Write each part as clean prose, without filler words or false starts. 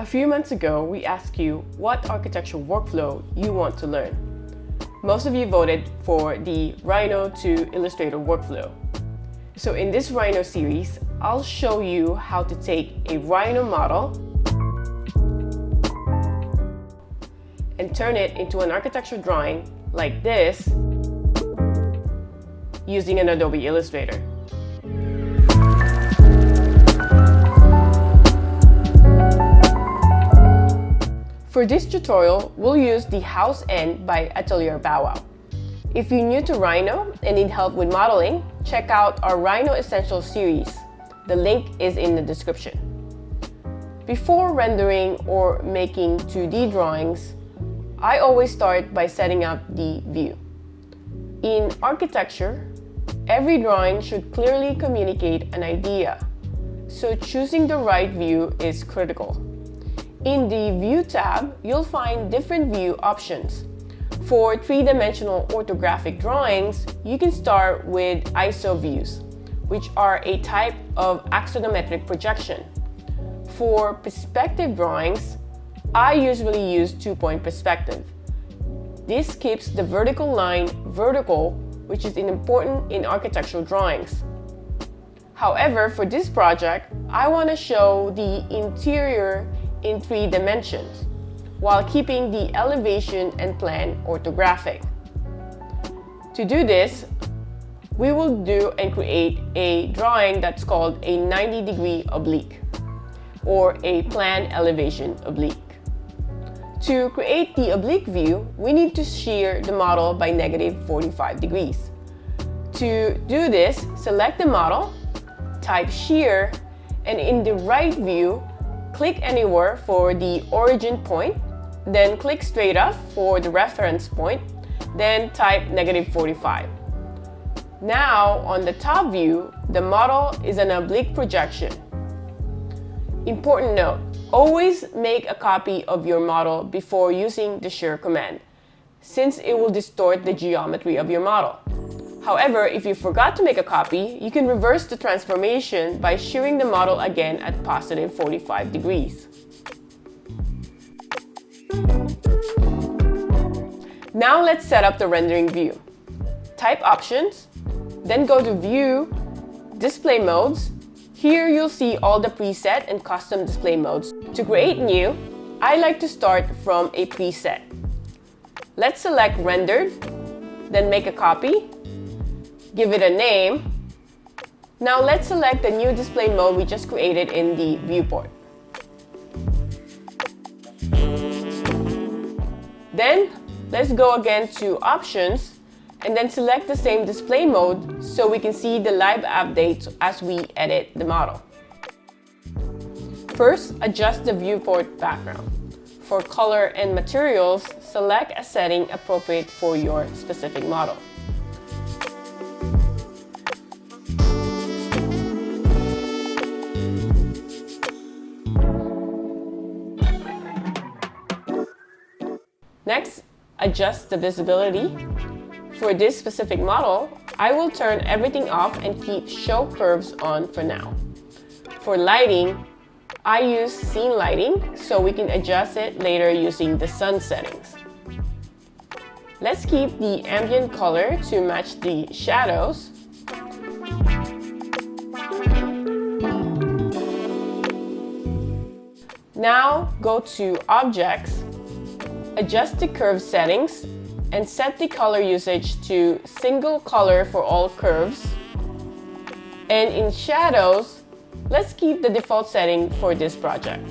A few months ago, we asked you what architectural workflow you want to learn. Most of you voted for the Rhino to Illustrator workflow. So in this Rhino series, I'll show you how to take a Rhino model and turn it into an architectural drawing like this using an Adobe Illustrator. For this tutorial, we'll use the House End by Atelier Bow Wow. If you're new to Rhino and need help with modeling, check out our Rhino Essentials series. The link is in the description. Before rendering or making 2D drawings, I always start by setting up the view. In architecture, every drawing should clearly communicate an idea, so choosing the right view is critical. In the View tab, you'll find different view options. For three-dimensional orthographic drawings, you can start with ISO views, which are a type of axonometric projection. For perspective drawings, I usually use two-point perspective. This keeps the vertical line vertical, which is important in architectural drawings. However, for this project, I want to show the interior in 3 dimensions, while keeping the elevation and plan orthographic. To do this, we will do and create a drawing that's called a 90-degree oblique, or a plan elevation oblique. To create the oblique view, we need to shear the model by -45 degrees. To do this, select the model, type shear, and in the right view, click anywhere for the origin point, then click straight up for the reference point, then type -45. Now, on the top view, the model is an oblique projection. Important note, always make a copy of your model before using the Shear command, since it will distort the geometry of your model. However, if you forgot to make a copy, you can reverse the transformation by shearing the model again at +45 degrees. Now let's set up the rendering view. Type Options, then go to View, Display Modes. Here you'll see all the preset and custom display modes. To create new, I like to start from a preset. Let's select Rendered, then make a copy. Give it a name. Now let's select the new display mode we just created in the viewport. Then let's go again to Options and then select the same display mode so we can see the live updates as we edit the model. First, adjust the viewport background. For color and materials, select a setting appropriate for your specific model. Next, adjust the visibility. For this specific model, I will turn everything off and keep Show Curves on for now. For lighting, I use scene lighting, so we can adjust it later using the sun settings. Let's keep the ambient color to match the shadows. Now go to Objects, adjust the curve settings, and set the color usage to single color for all curves. And in shadows, let's keep the default setting for this project.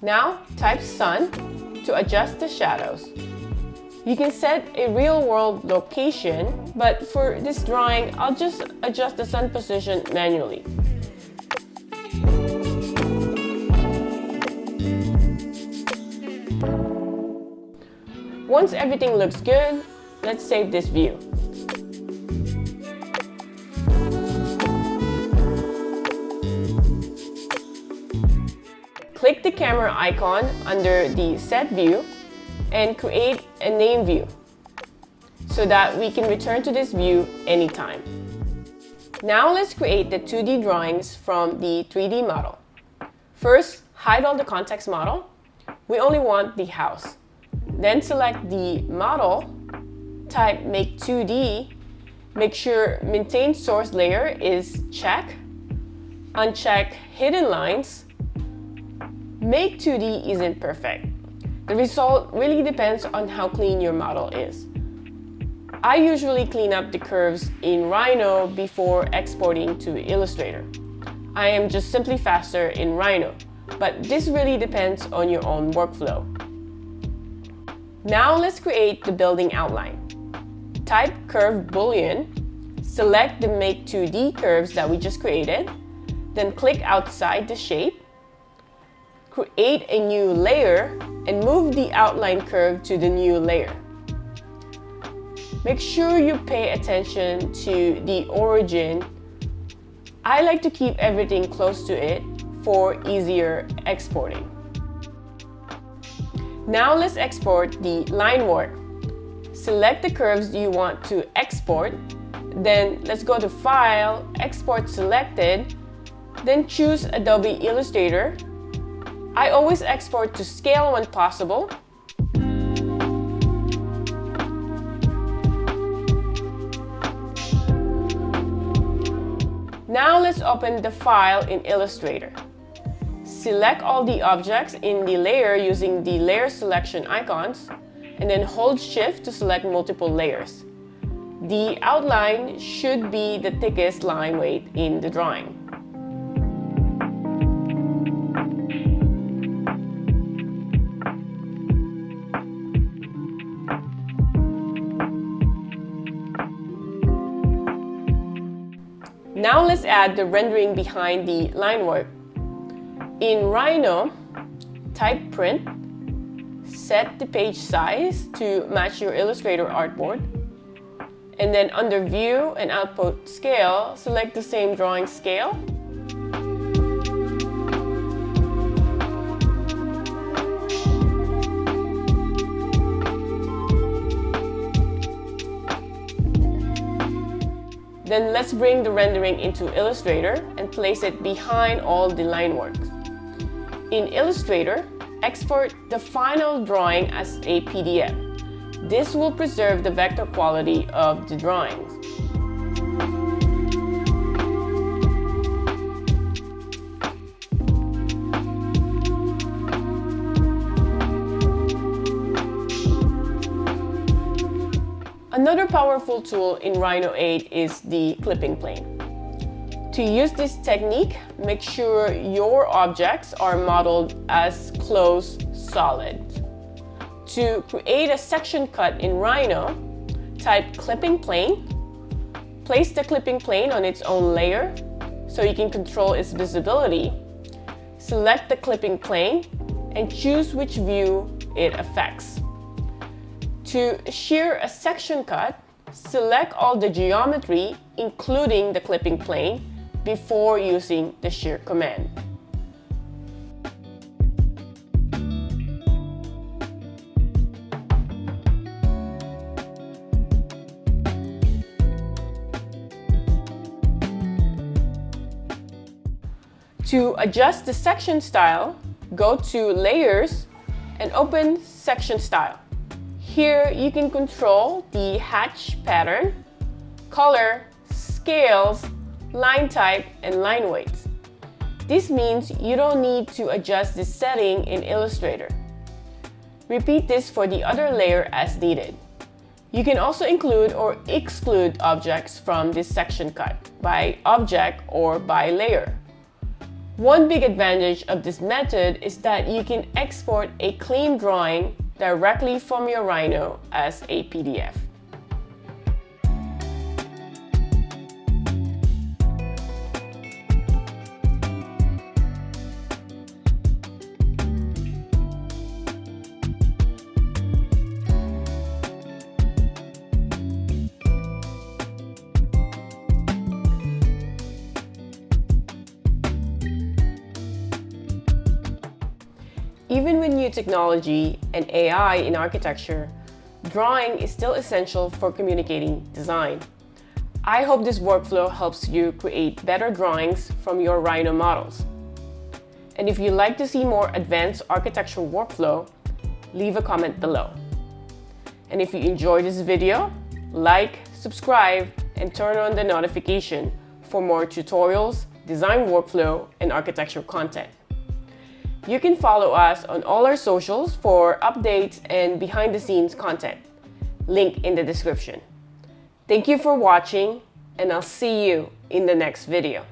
Now type Sun to adjust the shadows. You can set a real-world location, but for this drawing, I'll just adjust the sun position manually. Once everything looks good, let's save this view. Click the camera icon under the Set View and create a name view so that we can return to this view anytime. Now let's create the 2D drawings from the 3D model. First, hide all the context model. We only want the house. Then select the model, type Make 2D, make sure Maintain Source Layer is check, uncheck Hidden Lines. Make 2D isn't perfect. The result really depends on how clean your model is. I usually clean up the curves in Rhino before exporting to Illustrator. I am just simply faster in Rhino, but this really depends on your own workflow. Now let's create the building outline. Type curve Boolean, select the Make 2D curves that we just created, then click outside the shape, create a new layer, and move the outline curve to the new layer. Make sure you pay attention to the origin. I like to keep everything close to it for easier exporting. Now let's export the line work. Select the curves you want to export, then let's go to File, Export Selected, then choose Adobe Illustrator. I always export to scale when possible. Now let's open the file in Illustrator. Select all the objects in the layer using the layer selection icons, and then hold Shift to select multiple layers. The outline should be the thickest line weight in the drawing. Now let's add the rendering behind the line work. In Rhino, type Print, set the page size to match your Illustrator artboard, and then under View and Output Scale, select the same drawing scale. Then let's bring the rendering into Illustrator and place it behind all the line works. In Illustrator, export the final drawing as a PDF. This will preserve the vector quality of the drawings. Another powerful tool in Rhino 8 is the clipping plane. To use this technique, make sure your objects are modeled as close solids. To create a section cut in Rhino, type clipping plane, place the clipping plane on its own layer so you can control its visibility. Select the clipping plane and choose which view it affects. To shear a section cut, select all the geometry, including the clipping plane, before using the Shear command. To adjust the section style, go to Layers and open Section Style. Here you can control the hatch pattern, color, scales, line type, and line weights. This means you don't need to adjust this setting in Illustrator. Repeat this for the other layer as needed. You can also include or exclude objects from this section cut by object or by layer. One big advantage of this method is that you can export a clean drawing directly from your Rhino as a PDF. Even when you new technology and AI in architecture, drawing is still essential for communicating design. I hope this workflow helps you create better drawings from your Rhino models. And if you'd like to see more advanced architectural workflow, leave a comment below. And if you enjoyed this video, like, subscribe, and turn on the notification for more tutorials, design workflow, and architectural content. You can follow us on all our socials for updates and behind-the-scenes content. Link in the description. Thank you for watching, and I'll see you in the next video.